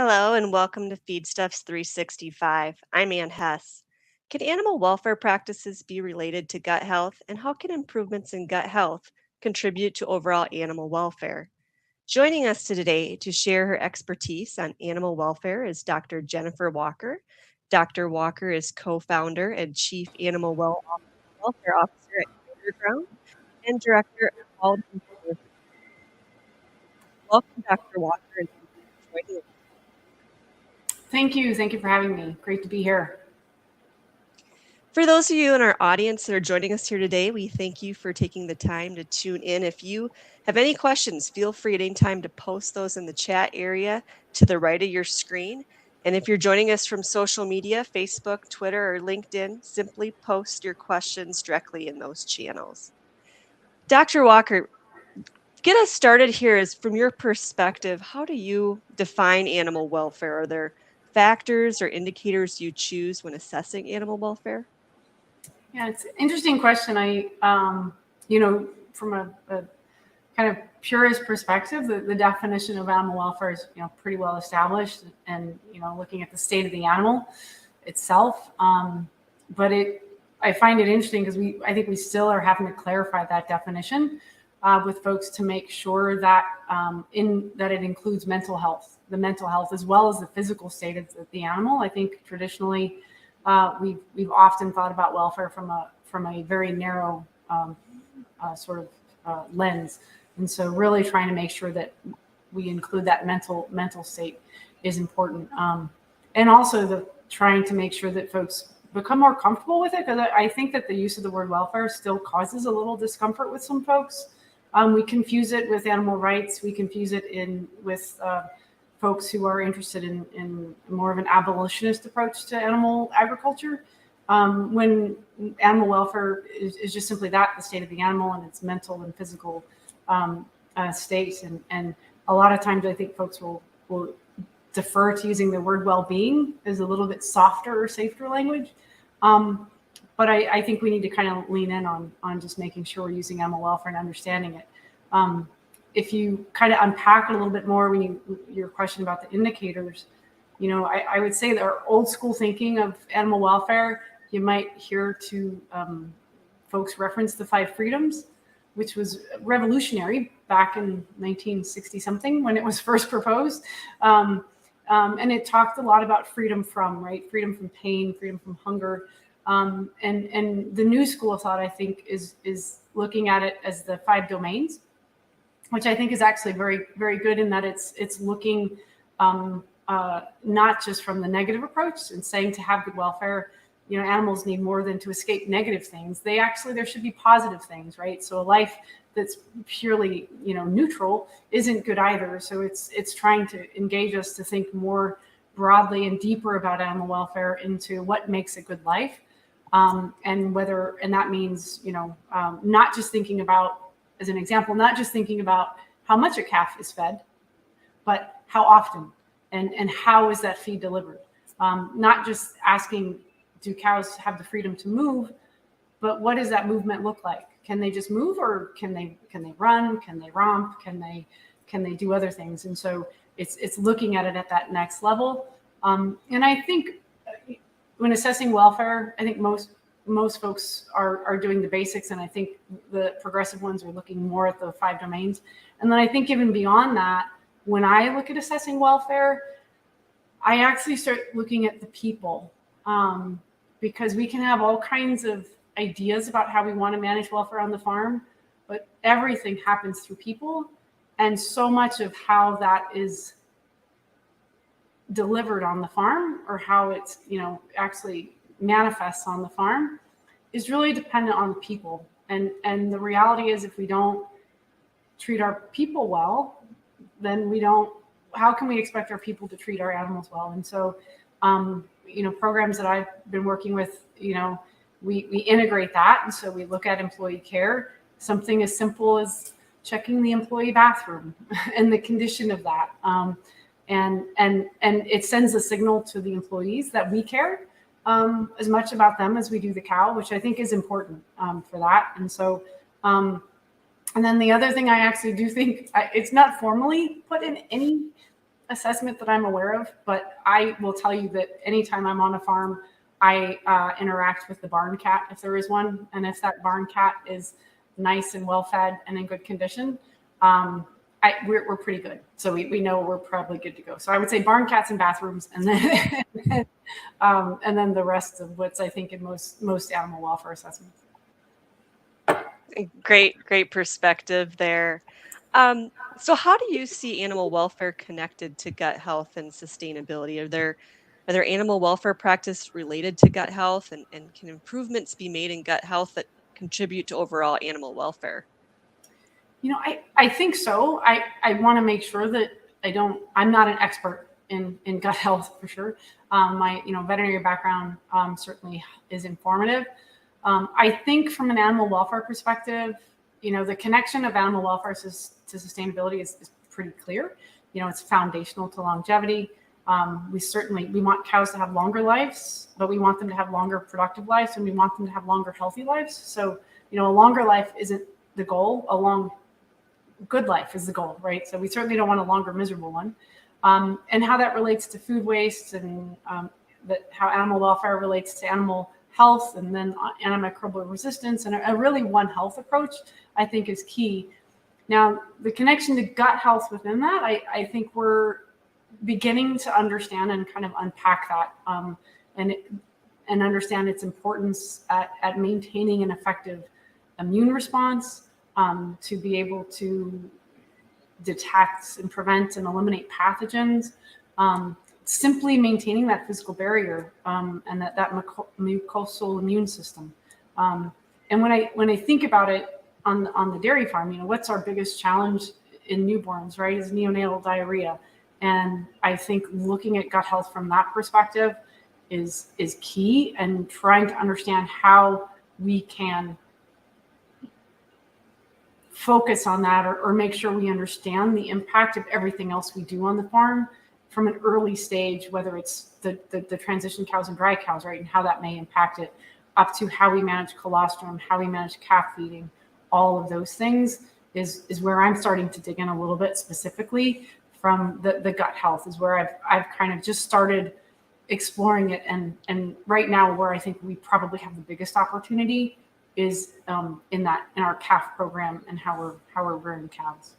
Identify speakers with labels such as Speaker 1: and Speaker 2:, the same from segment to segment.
Speaker 1: Hello and welcome to Feedstuffs 365. I'm Ann Hess. Can animal welfare practices be related to gut health, and how can improvements in gut health contribute to overall animal welfare? Joining us today to share her expertise on animal welfare is Dr. Jennifer Walker. Dr. Walker is co founder and chief welfare officer at Underground and director of quality and service. Welcome, Dr. Walker, and thank you for joining us.
Speaker 2: Thank you. Thank you for having me. Great to be here.
Speaker 1: For those of you in our audience that are joining us here today, we thank you for taking the time to tune in. If you have any questions, feel free at any time to post those in the chat area to the right of your screen. And if you're joining us from social media, Facebook, Twitter, or LinkedIn, simply post your questions directly in those channels. Dr. Walker, get us started here is from your perspective, how do you define animal welfare? Are there factors or indicators you choose when assessing animal welfare?
Speaker 2: Yeah, it's an interesting question. From a kind of purist perspective, the definition of animal welfare is, pretty well established, and looking at the state of the animal itself. But I find it interesting because I think we still are having to clarify that definition with folks to make sure that that it includes the mental health as well as the physical state of the animal. I think traditionally we've often thought about welfare from a very narrow lens, and so really trying to make sure that we include that mental state is important, and also trying to make sure that folks become more comfortable with it, because I think that the use of the word welfare still causes a little discomfort with some folks. We confuse it with animal rights. We confuse it with folks who are interested in more of an abolitionist approach to animal agriculture, when animal welfare is just simply that, the state of the animal and its mental and physical state. And a lot of times I think folks will defer to using the word well-being as a little bit softer or safer language. But I think we need to kind of lean in on just making sure we're using animal welfare and understanding it. If you kind of unpack it a little bit more, your question about the indicators, I would say that our old school thinking of animal welfare, you might hear folks reference the 5 freedoms, which was revolutionary back in 1960 something when it was first proposed. And it talked a lot about freedom from pain, freedom from hunger. And the new school of thought, I think, is looking at it as the 5 domains, which I think is actually very, very good in that it's looking not just from the negative approach and saying to have good welfare, animals need more than to escape negative things. There should be positive things, right? So a life that's purely, neutral isn't good either. So it's trying to engage us to think more broadly and deeper about animal welfare into what makes a good life. And that means, not just thinking about, as an example, not just thinking about how much a calf is fed, but how often and how is that feed delivered? Not just asking, do cows have the freedom to move, but what does that movement look like? Can they just move, or can they run? Can they romp? Can they do other things? And so it's looking at it at that next level. And I think when assessing welfare, I think most folks are doing the basics, and I think the progressive ones are looking more at the 5 domains. And then I think even beyond that, when I look at assessing welfare, I actually start looking at the people, because we can have all kinds of ideas about how we want to manage welfare on the farm, but everything happens through people, and so much of how that is delivered on the farm, or how it's actually manifests on the farm, is really dependent on the people. And the reality is, if we don't treat our people well, then how can we expect our people to treat our animals well? And so programs that I've been working with, we integrate that, and so we look at employee care, something as simple as checking the employee bathroom and the condition of that. And it sends a signal to the employees that we care as much about them as we do the cow, which I think is important for that. And so, and then the other thing I actually do think, it's not formally put in any assessment that I'm aware of, but I will tell you that anytime I'm on a farm, I interact with the barn cat if there is one, and if that barn cat is nice and well fed and in good condition, we're pretty good. So we know we're probably good to go. So I would say barn cats and bathrooms, and then the rest of what's I think in most animal welfare assessments.
Speaker 1: Great perspective there. So how do you see animal welfare connected to gut health and sustainability? Are there animal welfare practice related to gut health, and can improvements be made in gut health that contribute to overall animal welfare?
Speaker 2: I think so. I want to make sure that I'm not an expert in gut health for sure. My veterinary background certainly is informative. I think from an animal welfare perspective, the connection of animal welfare to sustainability is pretty clear. It's foundational to longevity. We want cows to have longer lives, but we want them to have longer productive lives, and we want them to have longer healthy lives. So, a longer life isn't the goal. A long good life is the goal, right? So we certainly don't want a longer miserable one. And how that relates to food waste, and how animal welfare relates to animal health, and then antimicrobial resistance, and a really One Health approach, I think is key. Now, the connection to gut health within that, I think we're beginning to understand and kind of unpack that, and understand its importance at maintaining an effective immune response, to be able to detect and prevent and eliminate pathogens, simply maintaining that physical barrier, and that mucosal immune system. And when I think about it on the dairy farm, what's our biggest challenge in newborns, right, is neonatal diarrhea. And I think looking at gut health from that perspective is key, and trying to understand how we can focus on that, or make sure we understand the impact of everything else we do on the farm from an early stage, whether it's the transition cows and dry cows, right, and how that may impact it, up to how we manage colostrum, how we manage calf feeding. All of those things is where I'm starting to dig in a little bit specifically from the gut health, is where I've kind of just started exploring it, and right now where I think we probably have the biggest opportunity is in our calf program, and how we're rearing calves.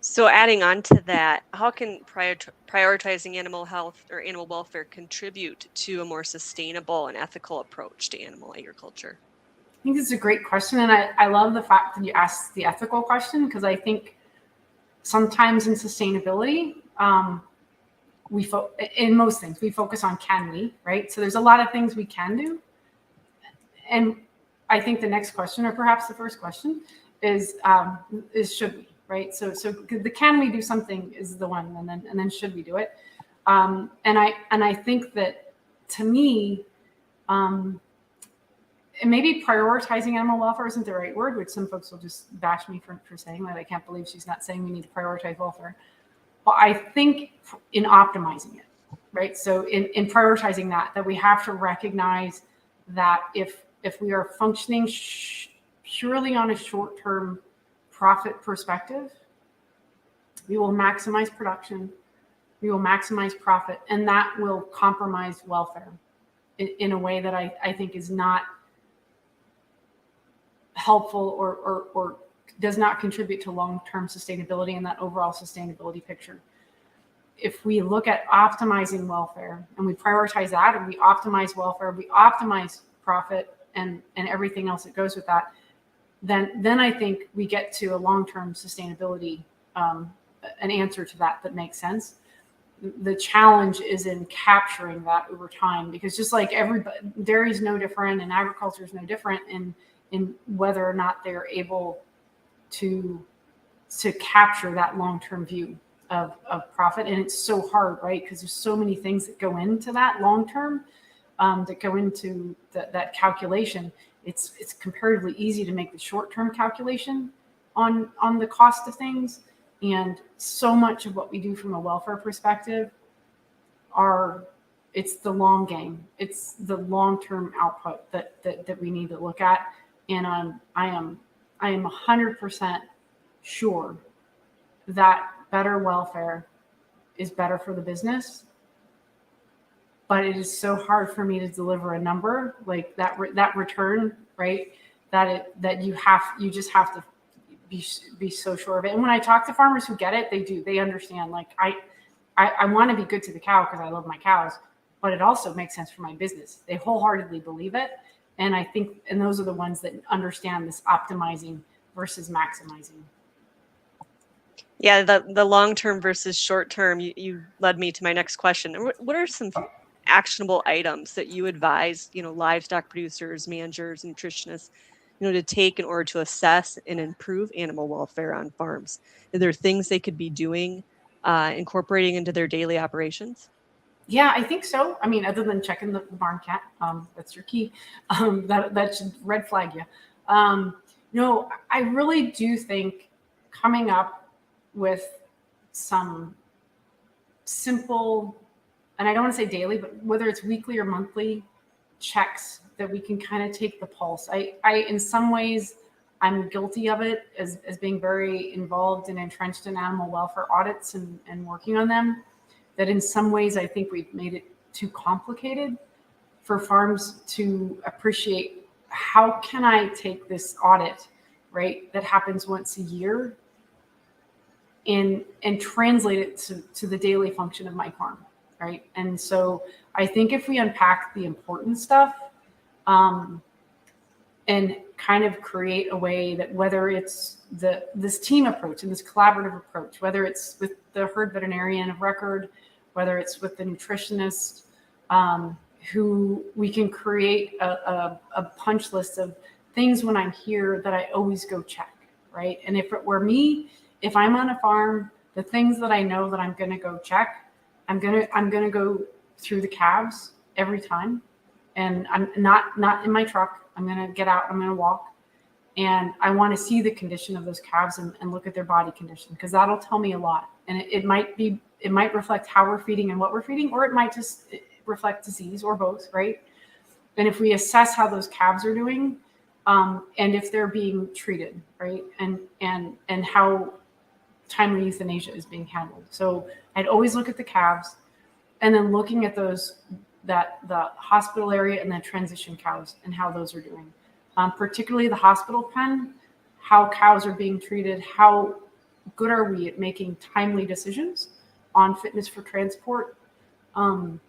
Speaker 1: So adding on to that, how can prioritizing animal health or animal welfare contribute to a more sustainable and ethical approach to animal agriculture?
Speaker 2: I think it's a great question, and I love the fact that you asked the ethical question, because I think sometimes in sustainability, in most things we focus on can we, right? So there's a lot of things we can do, and I think the next question, or perhaps the first question, is should we, right? So the can we do something is the one, and then should we do it? And I think that, to me, and maybe prioritizing animal welfare isn't the right word, which some folks will just bash me for saying that. I can't believe she's not saying we need to prioritize welfare. But I think in optimizing it, right? So in prioritizing that we have to recognize that if we are functioning purely on a short-term profit perspective, we will maximize production, we will maximize profit, and that will compromise welfare in a way that I think is not helpful, or does not contribute to long-term sustainability and that overall sustainability picture. If we look at optimizing welfare, and we prioritize that, and we optimize welfare, we optimize profit, and everything else that goes with that, then I think we get to a long-term sustainability, an answer to that makes sense. The challenge is in capturing that over time, because just like dairy is no different, and agriculture is no different in whether or not they're able to capture that long-term view of profit. And it's so hard, right? Because there's so many things that go into that long-term, that go into that calculation. It's comparatively easy to make the short-term calculation on the cost of things. And so much of what we do from a welfare perspective it's the long game. It's the long-term output that we need to look at. And I am 100% sure that better welfare is better for the business, but it is so hard for me to deliver a number like that return, right? That you just have to be so sure of it. And when I talk to farmers who get it, they understand. Like I want to be good to the cow because I love my cows, but it also makes sense for my business. They wholeheartedly believe it, and I think, and those are the ones that understand this optimizing versus maximizing.
Speaker 1: Yeah, the long term versus short term. You led me to my next question. What are some actionable items that you advise, livestock producers, managers, nutritionists, to take in order to assess and improve animal welfare on farms? Are there things they could be doing, incorporating into their daily operations?
Speaker 2: Yeah, I think so. I mean, other than checking the barn cat, that's your key. That should red flag you. No, I really do think coming up with some simple, and I don't want to say daily, but whether it's weekly or monthly checks that we can kind of take the pulse. In some ways, I'm guilty of it as being very involved and entrenched in animal welfare audits and working on them. That in some ways, I think we've made it too complicated for farms to appreciate how can I take this audit, right, that happens once a year and translate it to the daily function of my farm, right? And so I think if we unpack the important stuff and kind of create a way that whether it's this team approach and this collaborative approach, whether it's with the herd veterinarian of record, whether it's with the nutritionist, who we can create a punch list of things when I'm here that I always go check, right? And if it were me, if I'm on a farm, the things that I know that I'm going to go check, I'm gonna go through the calves every time, and I'm not in my truck. I'm gonna get out. I'm gonna walk, and I want to see the condition of those calves and look at their body condition, because that'll tell me a lot. And it might reflect how we're feeding and what we're feeding, or it might just reflect disease, or both, right? And if we assess how those calves are doing, and if they're being treated, right, and how timely euthanasia is being handled. So I'd always look at the calves, and then looking at those the hospital area and then transition cows and how those are doing, particularly the hospital pen, how cows are being treated, how good are we at making timely decisions on fitness for transport. And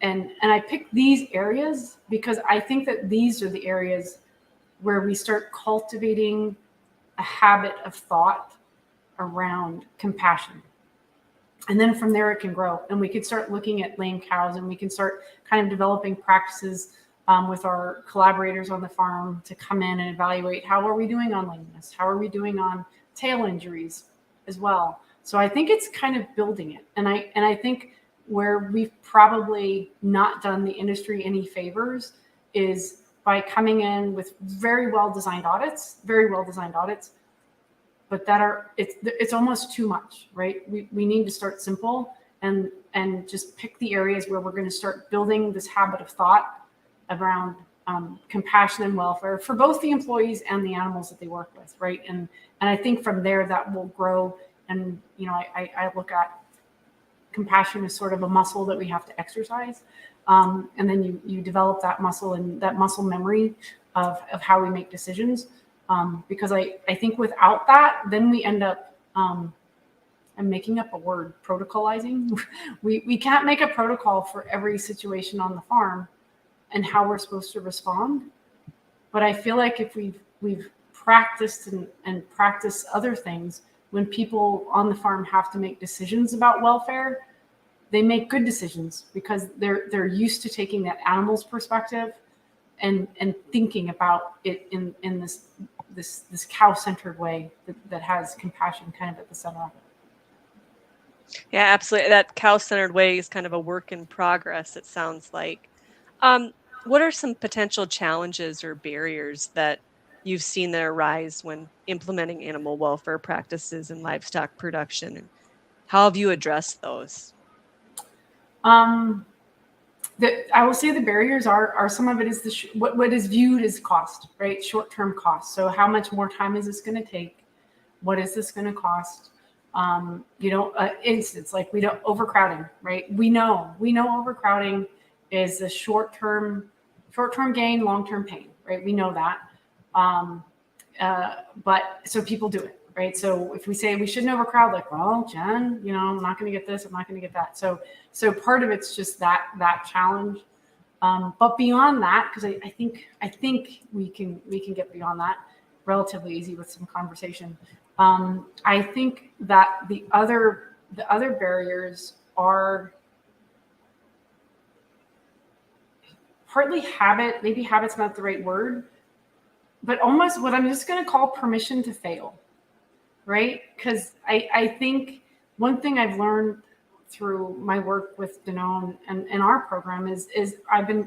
Speaker 2: I picked these areas because I think that these are the areas where we start cultivating a habit of thought around compassion. And then from there it can grow, and we can start looking at lame cows, and we can start kind of developing practices with our collaborators on the farm to come in and evaluate how are we doing on lameness, how are we doing on tail injuries as well. So I think it's kind of building it, and I think where we've probably not done the industry any favors is by coming in with very well designed audits, but it's almost too much, right? We need to start simple and just pick the areas where we're going to start building this habit of thought around compassion and welfare for both the employees and the animals that they work with, right? And I think from there that will grow. And I look at compassion as sort of a muscle that we have to exercise, and then you develop that muscle and that muscle memory of how we make decisions. Because I think without that, then we end up, I'm making up a word, protocolizing. We can't make a protocol for every situation on the farm and how we're supposed to respond. But I feel like if we've practiced and practiced other things, when people on the farm have to make decisions about welfare, they make good decisions because they're used to taking that animal's perspective and thinking about it in this cow-centered way that has compassion kind of at the center of it.
Speaker 1: Yeah, absolutely. That cow-centered way is kind of a work in progress, it sounds like. What are some potential challenges or barriers that you've seen that arise when implementing animal welfare practices in livestock production, and how have you addressed those?
Speaker 2: I will say the barriers are some of it is what is viewed as cost, right? Short-term cost. So how much more time is this going to take? What is this going to cost? Instance like we don't overcrowding, right? We know overcrowding is the short-term gain, long-term pain, right? We know that. Um, but so people do it, right? So if we say we shouldn't overcrowd, like, well, Jen, I'm not going to get this, I'm not going to get that. So part of it's just that challenge. But beyond that, because I think we can get beyond that relatively easy with some conversation. I think that the other barriers are partly habit. Maybe habit's not the right word, but almost what I'm just going to call permission to fail, right? Because I think one thing I've learned through my work with Danone and our program is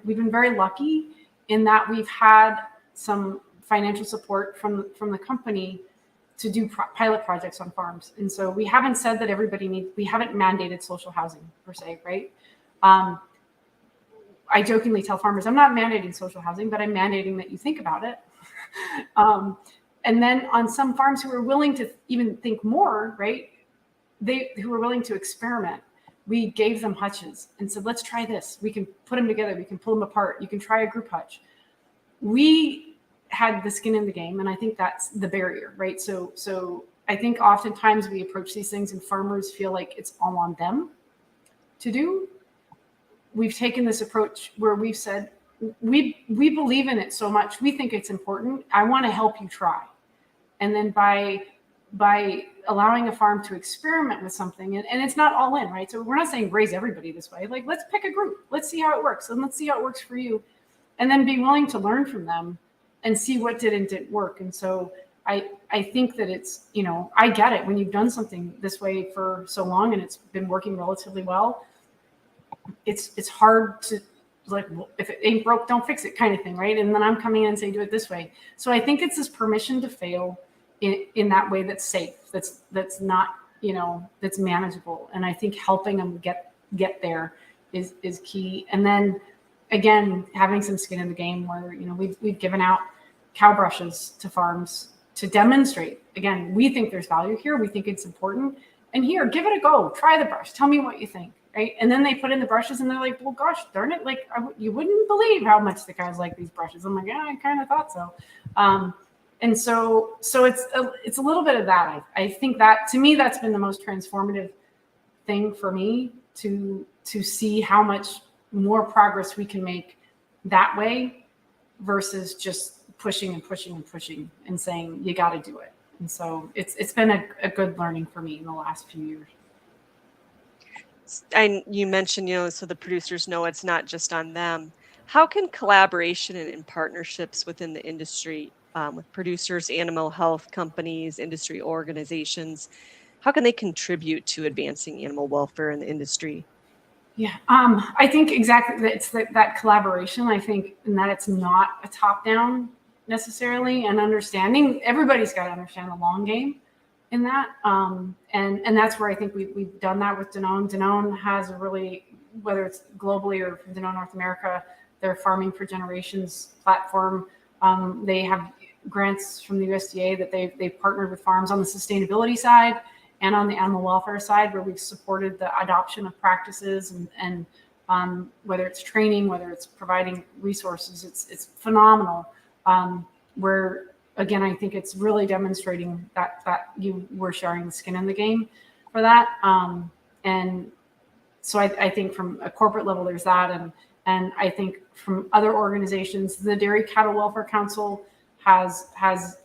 Speaker 2: we've been very lucky in that we've had some financial support from the company to do pilot projects on farms. And so we haven't said that we haven't mandated social housing per se, right? I jokingly tell farmers, I'm not mandating social housing, but I'm mandating that you think about it. And then on some farms who are willing to even think more, right? Who were willing to experiment, we gave them hutches and said, let's try this. We can put them together. We can pull them apart. You can try a group hutch. We had the skin in the game. And I think that's the barrier, right? So I think oftentimes we approach these things and farmers feel like it's all on them to do. We've taken this approach where we've said, we believe in it so much. We think it's important. I want to help you try. And then by allowing a farm to experiment with something, and it's not all in, right? So we're not saying raise everybody this way. Like, let's pick a group. Let's see how it works. And let's see how it works for you. And then be willing to learn from them and see what did and didn't work. And so I think that it's, I get it when you've done something this way for so long and it's been working relatively well. It's hard to, like, well, if it ain't broke, don't fix it kind of thing, right? And then I'm coming in and saying, do it this way. So I think it's this permission to fail in that way that's safe, that's not, that's manageable. And I think helping them get there is key. And then again, having some skin in the game where, we've given out cow brushes to farms to demonstrate, again, we think there's value here. We think it's important. And here, give it a go. Try the brush. Tell me what you think. Right. And then they put in the brushes and they're like, well, gosh, darn it. Like, you wouldn't believe how much the guys like these brushes. I'm like, yeah, I kind of thought so. And so it's a little bit of that. I think that, to me, that's been the most transformative thing for me to see how much more progress we can make that way versus just pushing and pushing and pushing and saying, you got to do it. And so it's been a good learning for me in the last few years.
Speaker 1: And you mentioned, so the producers know it's not just on them. How can collaboration and partnerships within the industry, with producers, animal health companies, industry organizations, how can they contribute to advancing animal welfare in the industry?
Speaker 2: Yeah, I think exactly that it's that collaboration. I think in that it's not a top-down necessarily, and understanding everybody's got to understand the long game in that. And that's where I think we've done that with Danone. Danone has a really, whether it's globally or from Danone North America, their Farming for Generations platform. They have grants from the USDA that they've partnered with farms on the sustainability side and on the animal welfare side, where we've supported the adoption of practices and whether it's training, whether it's providing resources, it's phenomenal. Where again, I think it's really demonstrating that you were sharing the skin in the game for that. And so I think from a corporate level, there's that. And I think from other organizations, the Dairy Cattle Welfare Council has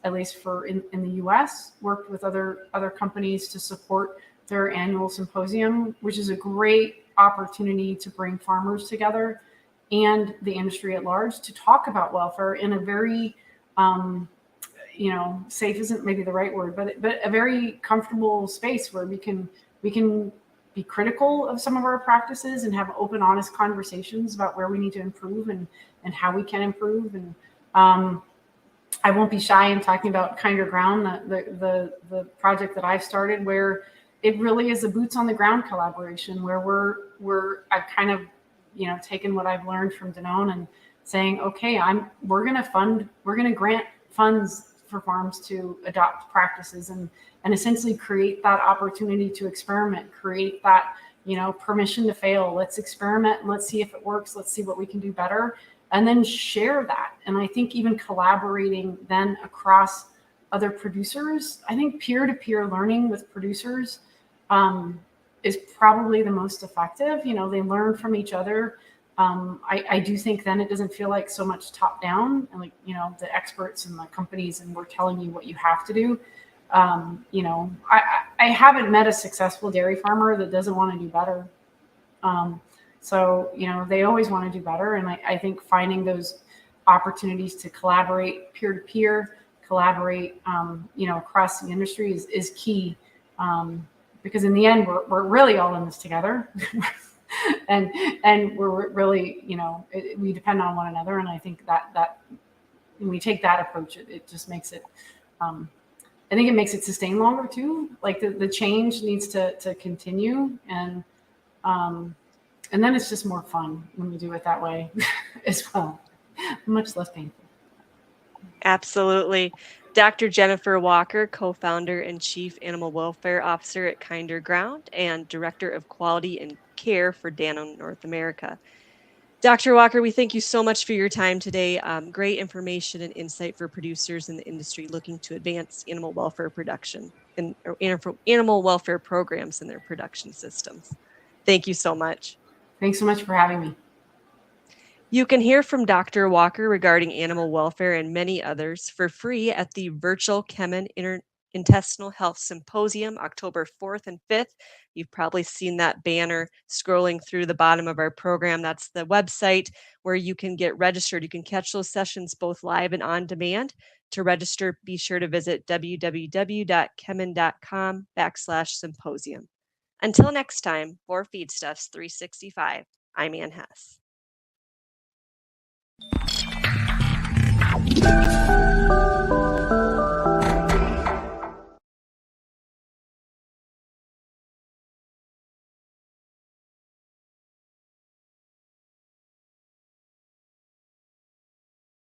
Speaker 2: at least in the US, worked with other companies to support their annual symposium, which is a great opportunity to bring farmers together and the industry at large to talk about welfare in a very, safe isn't maybe the right word, but a very comfortable space where we can be critical of some of our practices and have open, honest conversations about where we need to improve and how we can improve. And I won't be shy in talking about Kinder Ground, the project that I've started, where it really is a boots on the ground collaboration, where I've kind of taken what I've learned from Danone and saying, okay, we're going to grant funds for farms to adopt practices and essentially create that opportunity to experiment, create that, permission to fail. Let's experiment and let's see if it works. Let's see what we can do better, and then share that. And I think even collaborating then across other producers, I think peer-to-peer learning with producers is probably the most effective. They learn from each other. I do think then it doesn't feel like so much top down and the experts and the companies and we're telling you what you have to do. I haven't met a successful dairy farmer that doesn't want to do better. So they always want to do better. And I think finding those opportunities to collaborate peer-to-peer, collaborate, across the industry is key. Because in the end, we're really all in this together. and we're really, we depend on one another. And I think that when we take that approach, it just makes it, I think it makes it sustain longer too. Like the change needs to continue. And then it's just more fun when we do it that way as well. Much less painful.
Speaker 1: Absolutely. Dr. Jennifer Walker, co-founder and chief animal welfare officer at Kinder Ground and director of quality and care for Danone North America. Dr. Walker, we thank you so much for your time today. Great information and insight for producers in the industry looking to advance animal welfare production and animal welfare programs in their production systems. Thank you so much.
Speaker 2: Thanks so much for having me.
Speaker 1: You can hear from Dr. Walker regarding animal welfare and many others for free at the virtual Kemin Intestinal Health Symposium, October 4th and 5th. You've probably seen that banner scrolling through the bottom of our program. That's the website where you can get registered. You can catch those sessions both live and on demand. To register, be sure to visit www.kemin.com/symposium. Until next time, for Feedstuffs 365, I'm Ann Hess.